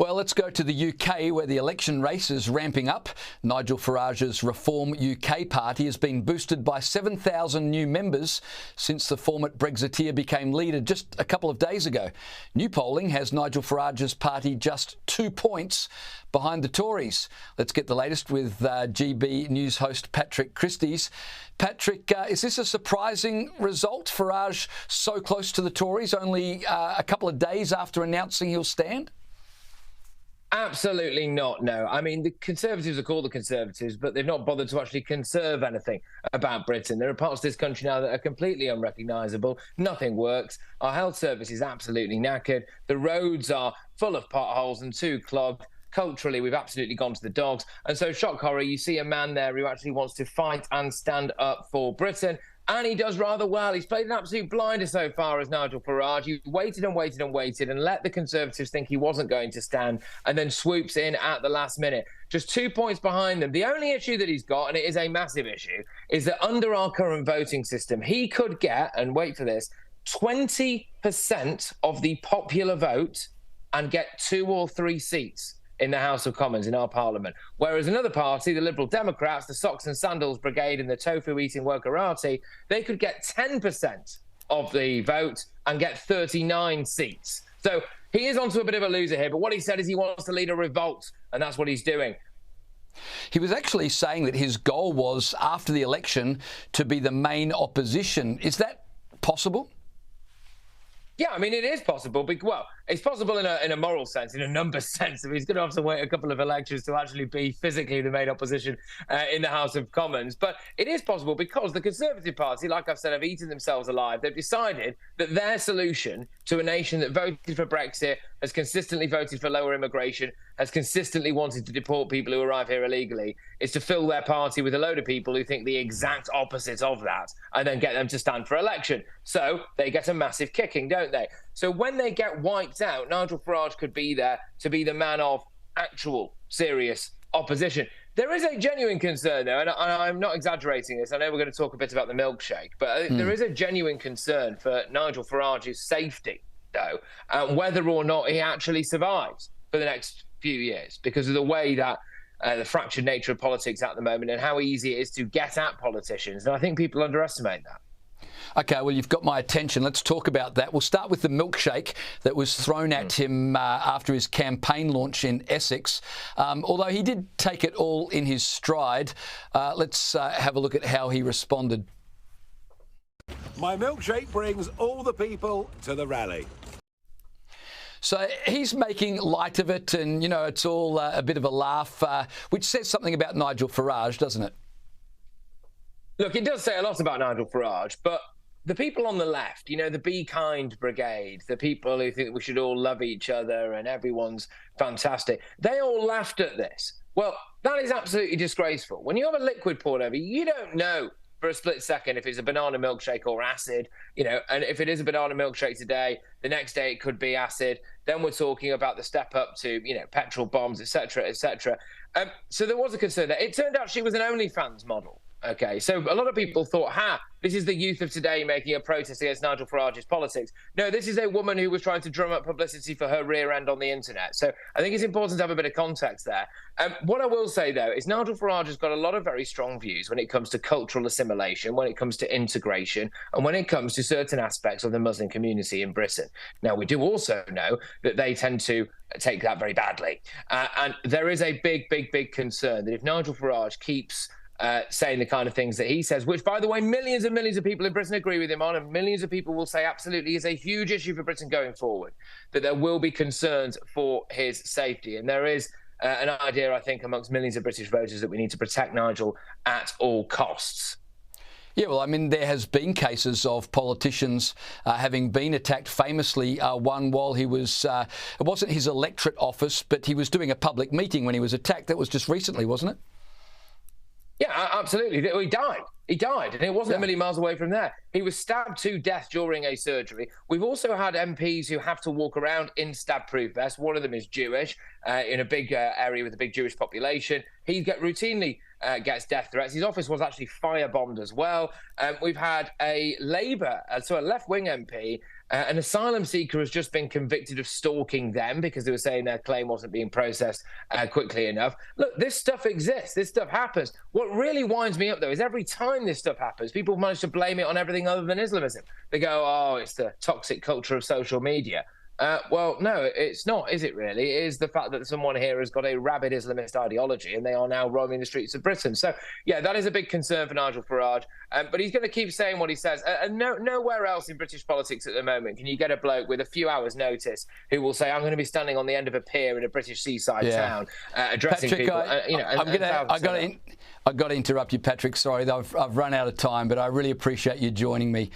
Well, let's go to the UK, where the election race is ramping up. Nigel Farage's Reform UK party has been boosted by 7,000 new members since the former Brexiteer became leader just a couple of days ago. New polling has Nigel Farage's party just 2 points behind the Tories. Let's get the latest with GB News host Patrick Christys. Patrick, is this a surprising result? Farage so close to the Tories only a couple of days after announcing he'll stand? Absolutely not, no. I mean, the Conservatives are called the Conservatives, but they've not bothered to actually conserve anything about Britain. There are parts of this country now that are completely unrecognisable. Nothing works. Our health service is absolutely knackered. The roads are full of potholes and too clogged. Culturally, we've absolutely gone to the dogs. And so, shock horror, you see a man there who actually wants to fight and stand up for Britain. And he does rather well. He's played an absolute blinder so far as Nigel Farage. He waited and waited and waited and let the Conservatives think he wasn't going to stand, and then swoops in at the last minute. Just 2 points behind them. The only issue that he's got, and it is a massive issue, is that under our current voting system, he could get, and wait for this, 20% of the popular vote and get 2 or 3 seats in the House of Commons, in our Parliament. Whereas another party, the Liberal Democrats, the Socks and Sandals Brigade and the tofu-eating workerati, they could get 10% of the vote and get 39 seats. So he is onto a bit of a loser here, but what he said is he wants to lead a revolt, and that's what he's doing. He was actually saying that his goal was, after the election, to be the main opposition. Is that possible? Yeah, I mean, it is possible. Well, it's possible in a moral sense, in a numbers sense. He's going to have to wait a couple of elections to actually be physically the main opposition in the House of Commons. But it is possible because the Conservative Party, like I've said, have eaten themselves alive. They've decided that their solution to a nation that voted for Brexit, has consistently voted for lower immigration, has consistently wanted to deport people who arrive here illegally, is to fill their party with a load of people who think the exact opposite of that and then get them to stand for election. So they get a massive kicking, don't they? So when they get wiped out, Nigel Farage could be there to be the man of actual serious opposition. There is a genuine concern, though, and I'm not exaggerating this. I know we're going to talk a bit about the milkshake, but there is a genuine concern for Nigel Farage's safety, though, and whether or not he actually survives for the next few years because of the way that the fractured nature of politics at the moment and how easy it is to get at politicians. And I think people underestimate that. OK, well, you've got my attention. Let's talk about that. We'll start with the milkshake that was thrown at him after his campaign launch in Essex. Although he did take it all in his stride, let's have a look at how he responded. My milkshake brings all the people to the rally. So he's making light of it and, you know, it's all a bit of a laugh, which says something about Nigel Farage, doesn't it? Look, it does say a lot about Nigel Farage, but the people on the left, you know, the Be Kind Brigade, the people who think we should all love each other and everyone's fantastic, they all laughed at this. Well, that is absolutely disgraceful. When you have a liquid poured over, you don't know for a split second if it's a banana milkshake or acid, you know, and if it is a banana milkshake today, the next day it could be acid. Then we're talking about the step up to, you know, petrol bombs, etc., etc. So there was a concern there. It turned out she was an OnlyFans model. OK, so a lot of people thought, this is the youth of today making a protest against Nigel Farage's politics. No, this is a woman who was trying to drum up publicity for her rear end on the internet. So I think it's important to have a bit of context there. What I will say, though, is Nigel Farage has got a lot of very strong views when it comes to cultural assimilation, when it comes to integration, and when it comes to certain aspects of the Muslim community in Britain. Now, we do also know that they tend to take that very badly. And there is a big concern that if Nigel Farage keeps saying the kind of things that he says, which, by the way, millions and millions of people in Britain agree with him on, and millions of people will say absolutely is a huge issue for Britain going forward, that there will be concerns for his safety. And there is an idea, I think, amongst millions of British voters that we need to protect Nigel at all costs. Yeah, well, I mean, there has been cases of politicians having been attacked. Famously, one while he was, it wasn't his electorate office, but he was doing a public meeting when he was attacked. That was just recently, wasn't it? Yeah, absolutely. He died. He died, and it wasn't a million miles away from there. He was stabbed to death during a surgery. We've also had MPs who have to walk around in stab-proof vests. One of them is Jewish, in a big area with a big Jewish population. He routinely gets death threats. His office was actually firebombed as well. We've had a Labour, so a left-wing MP, An asylum seeker has just been convicted of stalking them because they were saying their claim wasn't being processed quickly enough. Look, this stuff exists. This stuff happens. What really winds me up, though, is every time this stuff happens, people manage to blame it on everything other than Islamism. They go, oh, it's the toxic culture of social media. Well, no, it's not, is it really? It is the fact that someone here has got a rabid Islamist ideology and they are now roaming the streets of Britain. So, yeah, that is a big concern for Nigel Farage. But he's going to keep saying what he says. And nowhere else in British politics at the moment can you get a bloke with a few hours' notice who will say, I'm going to be standing on the end of a pier in a British seaside town addressing Patrick, people. I've got to interrupt you, Patrick. Sorry, I've run out of time, but I really appreciate you joining me.